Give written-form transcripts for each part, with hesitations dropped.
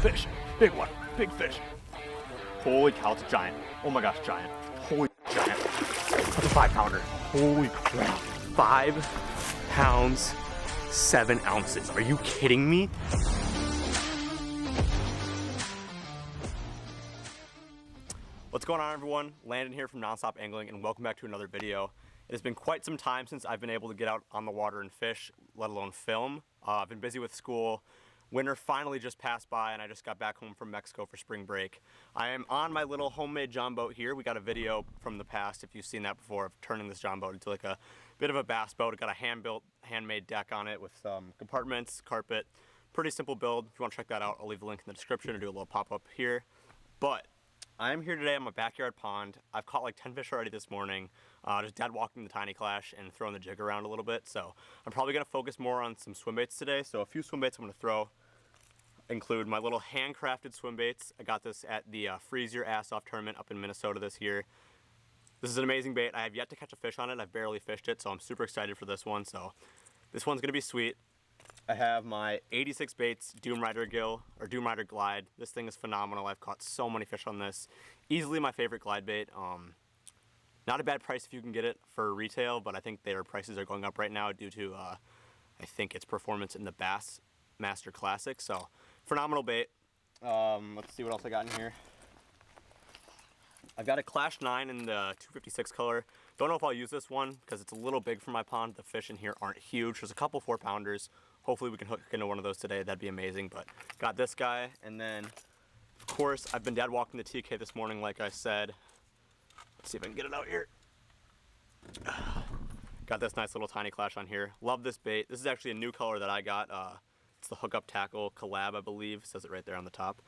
fish. Big one. Big fish. Holy cow, it's a giant. Oh my gosh, giant. Holy giant. That's a 5-pounder. Holy crap. 5 pounds, 7 ounces. Are you kidding me? What's going on, everyone? Landon here from Nonstop Angling, and welcome back to another video. It has been quite some time since I've been able to get out on the water and fish, let alone film. I've been busy with school. Winter finally just passed by, and I just got back home from Mexico for spring break. I am on my little homemade John boat here. We got a video from the past, if you've seen that before, of turning this John boat into like a bit of a bass boat. It got a hand-built, handmade deck on it with compartments, carpet. Pretty simple build. If you want to check that out, I'll leave a link in the description or do a little pop-up here. But I'm here today on my backyard pond. I've caught like 10 fish already this morning, just dead walking the tiny clash and throwing the jig around a little bit. So I'm probably gonna focus more on some swim baits today. So a few swim baits I'm gonna throw include my little handcrafted swim baits. I got this at the Freeze Your Ass Off tournament up in Minnesota this year. This is an amazing bait. I have yet to catch a fish on it. I've barely fished it, so I'm super excited for this one. So this one's gonna be sweet. I have my 86 Baits Doom Rider Gill, or Doom Rider Glide. This thing is phenomenal. I've caught so many fish on this. Easily my favorite glide bait. Not a bad price if you can get it for retail, but I think their prices are going up right now due to, I think, its performance in the Bass Master Classic. So, phenomenal bait. Let's see what else I got in here. I've got a Clash 9 in the 256 color. Don't know if I'll use this one because it's a little big for my pond. The fish in here aren't huge. There's a couple 4-pounders. Hopefully we can hook into one of those today. That'd be amazing. But got this guy, and then of course I've been dad walking the TK this morning, like I said. Let's see if I can get it out here. Got this nice little tiny clash on here. Love this bait. This is actually a new color that I got. It's the Hookup Tackle Collab, I believe. It says it right there on the top.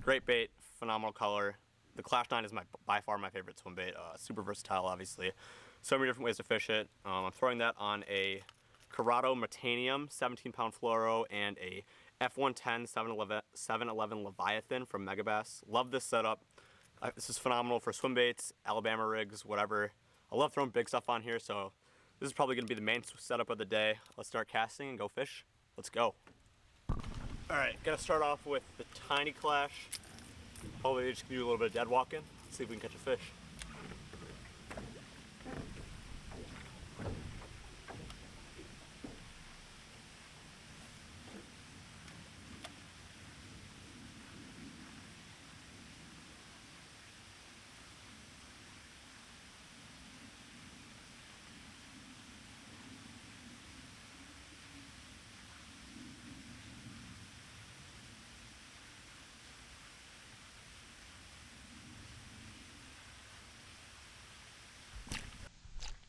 Great bait, phenomenal color. The Clash 9 is by far my favorite swim bait. Super versatile, obviously. So many different ways to fish it. I'm throwing that on a Corrado Metanium 17-pound fluoro and a F110 711 Leviathan from Megabass. Love this setup. This is phenomenal for swim baits, Alabama rigs, whatever. I love throwing big stuff on here, so this is probably going to be the main setup of the day. Let's start casting and go fish. Let's go. Alright, gonna start off with the tiny clash. Probably just gonna do a little bit of dead walking. See if we can catch a fish.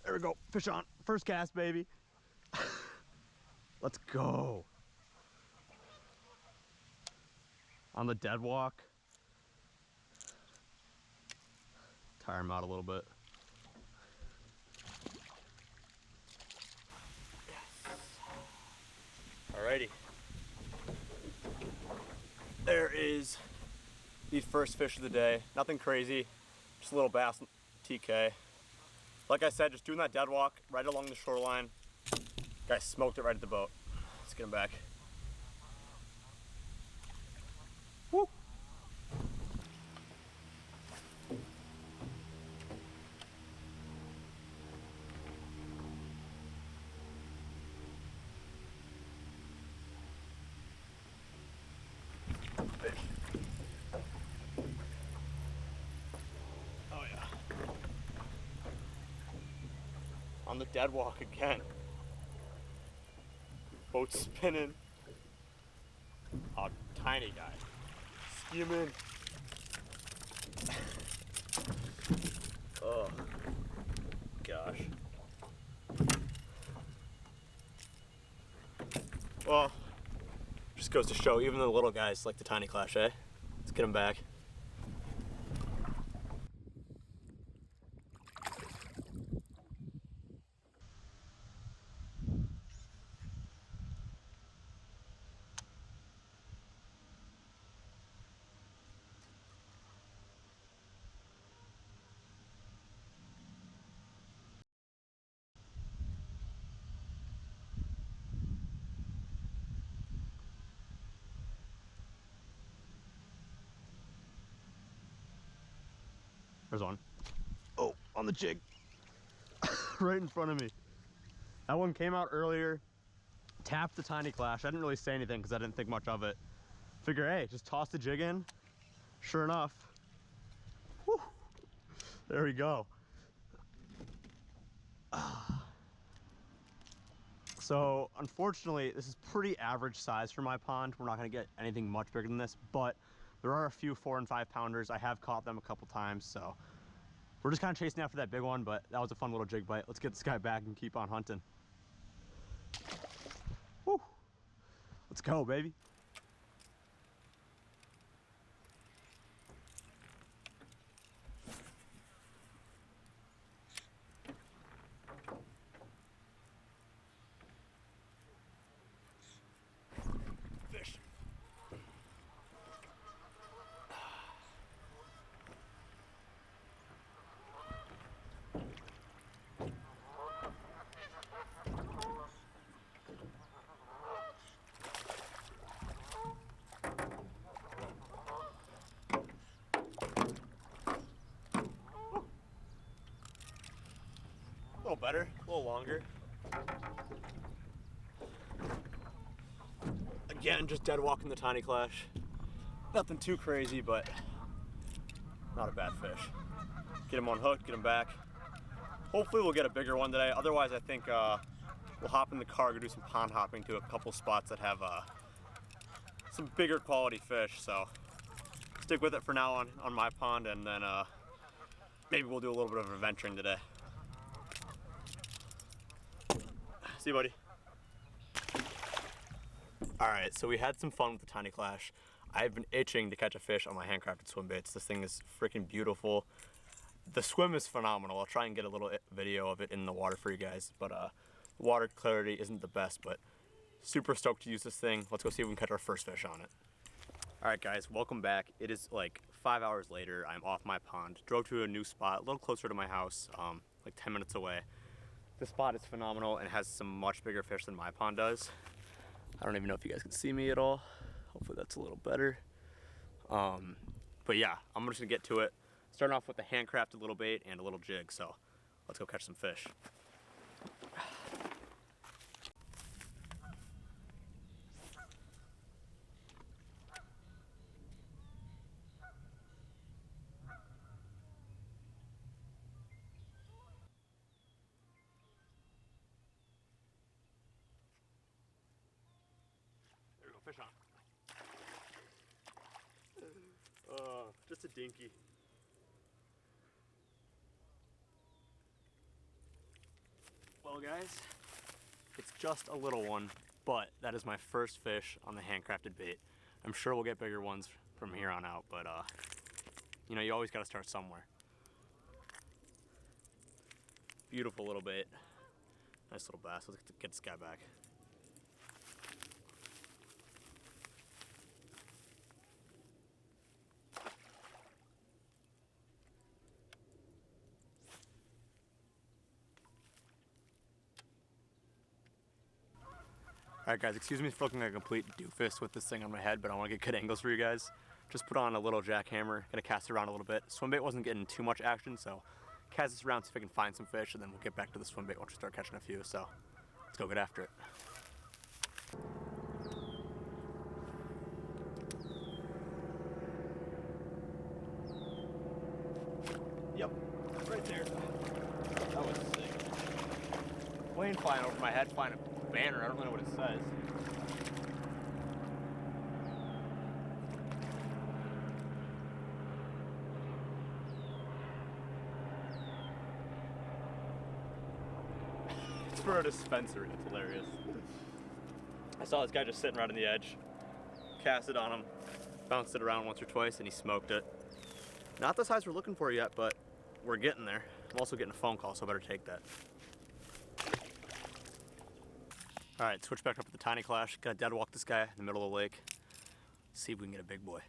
There we go, fish on. First cast, baby. Let's go. On the dead walk. Tire him out a little bit. Yes. Alrighty. There is the first fish of the day. Nothing crazy, just a little bass TK. Like I said, just doing that dead walk right along the shoreline. Guy smoked it right at the boat. Let's get him back. Woo! Fish. Oh yeah. On the dead walk again. Boat spinning. Oh, tiny guy. Skimming. Oh, gosh. Well, just goes to show, even the little guys like the tiny clash, eh? Let's get him back. There's one. Oh, on the jig. Right in front of me. That one came out earlier, tapped the tiny clash. I didn't really say anything because I didn't think much of it. Figure, hey, just toss the jig in. Sure enough, whew, there we go. So unfortunately, this is pretty average size for my pond. We're not gonna get anything much bigger than this, but there are a few 4 and 5 pounders. I have caught them a couple times, so we're just kind of chasing after that big one, but that was a fun little jig bite. Let's get this guy back and keep on hunting. Woo. Let's go, baby. Fish. A little better, a little longer. Again, just dead walking the tiny clash. Nothing too crazy, but not a bad fish. Get him on hook, get him back. Hopefully we'll get a bigger one today. Otherwise, I think we'll hop in the car, go do some pond hopping to a couple spots that have some bigger quality fish. So stick with it for now on my pond, and then maybe we'll do a little bit of adventuring today. See you, buddy. All right, so we had some fun with the tiny clash. I've been itching to catch a fish on my handcrafted swim baits. This thing is freaking beautiful. The swim is phenomenal. I'll try and get a little video of it in the water for you guys, but the water clarity isn't the best, but super stoked to use this thing. Let's go see if we can catch our first fish on it. All right, guys, welcome back. It is like 5 hours later. I'm off my pond. Drove to a new spot, a little closer to my house, like 10 minutes away. The spot is phenomenal and has some much bigger fish than my pond does. I don't even know if you guys can see me at all. Hopefully that's a little better. But yeah, I'm just gonna get to it. Starting off with a handcrafted little bait and a little jig, so let's go catch some fish. There we go, fish on. Just a dinky. Well, guys, it's just a little one, but that is my first fish on the handcrafted bait. I'm sure we'll get bigger ones from here on out, but you know, you always got to start somewhere. Beautiful little bait. Nice little bass. Let's get this guy back. Alright guys, excuse me for looking like a complete doofus with this thing on my head, but I want to get good angles for you guys. Just put on a little jackhammer, gonna cast it around a little bit. Swimbait wasn't getting too much action, so cast this around, see if I can find some fish, and then we'll get back to the swimbait once we start catching a few, so let's go get after it. Yep, right there. That was sick. Plane flying over my head, flying a banner, I don't know what it says. It's for a dispensary, it's hilarious. I saw this guy just sitting right on the edge, cast it on him, bounced it around once or twice, and he smoked it. Not the size we're looking for yet, but we're getting there. I'm also getting a phone call, so I better take that. All right, switch back up to the tiny clash. Gotta dead walk this guy in the middle of the lake. See if we can get a big boy.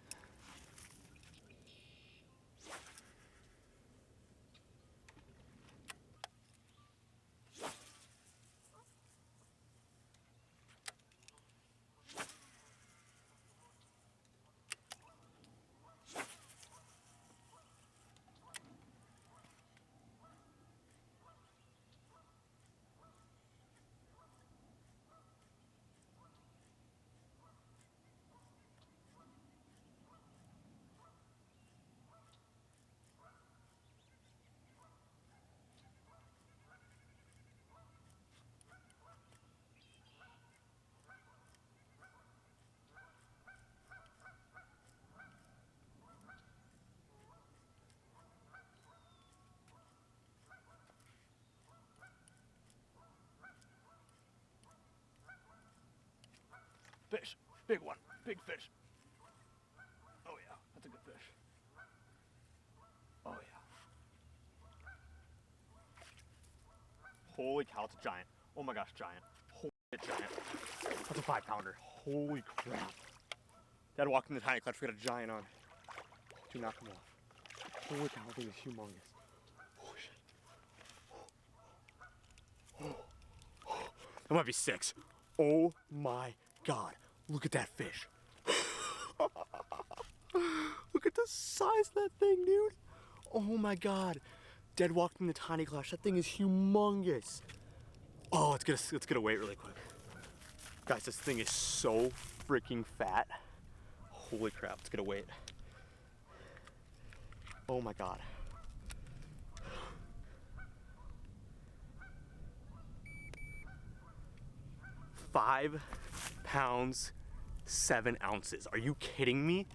fish. Big one. Big fish. Oh yeah, that's a good fish. Oh yeah. Holy cow, it's a giant. Oh my gosh, giant. Holy shit, giant. That's a 5-pounder. Holy crap. Dad walked in the tiny clutch, we got a giant on. Do not come off. Holy cow, that thing is humongous. Holy shit. That might be 6. Oh my god. Look at that fish. Look at the size of that thing, dude. Oh my god. Dad walked in the tiny clutch. That thing is humongous. Oh, let's get a weight really quick. Guys, this thing is so freaking fat. Holy crap, let's get a weight. Oh my god. 5 pounds, 7 ounces. Are you kidding me?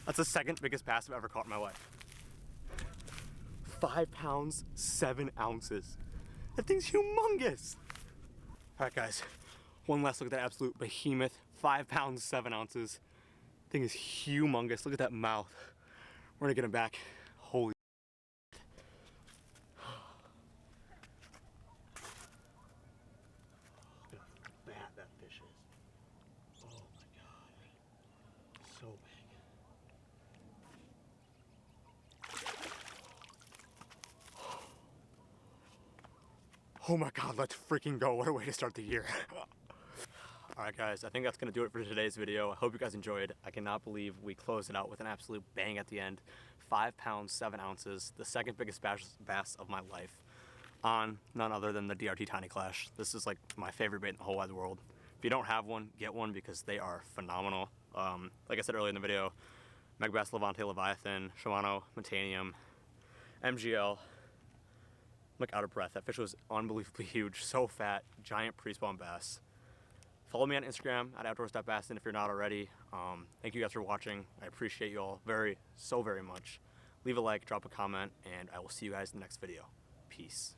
That's the second biggest bass I've ever caught in my life. 5 pounds, 7 ounces. That thing's humongous. All right, guys, one last look at that absolute behemoth. 5 pounds, 7 ounces. Thing is humongous. Look at that mouth. We're gonna get him back. Holy. Look how bad that fish is. Oh my god. So big. Oh my god, let's freaking go. What a way to start the year. Alright guys, I think that's going to do it for today's video. I hope you guys enjoyed. I cannot believe we closed it out with an absolute bang at the end. 5 pounds, 7 ounces, the second biggest bass of my life on none other than the DRT Tiny Clash. This is like my favorite bait in the whole wide world. If you don't have one, get one because they are phenomenal. Like I said earlier in the video, Megabass Levante Leviathan, Shimano Metanium, MGL. I'm like out of breath. That fish was unbelievably huge, so fat, giant pre-spawn bass. Follow me on Instagram at outdoors.bassin if you're not already. Thank you guys for watching. I appreciate you all so very much. Leave a like, drop a comment, and I will see you guys in the next video. Peace.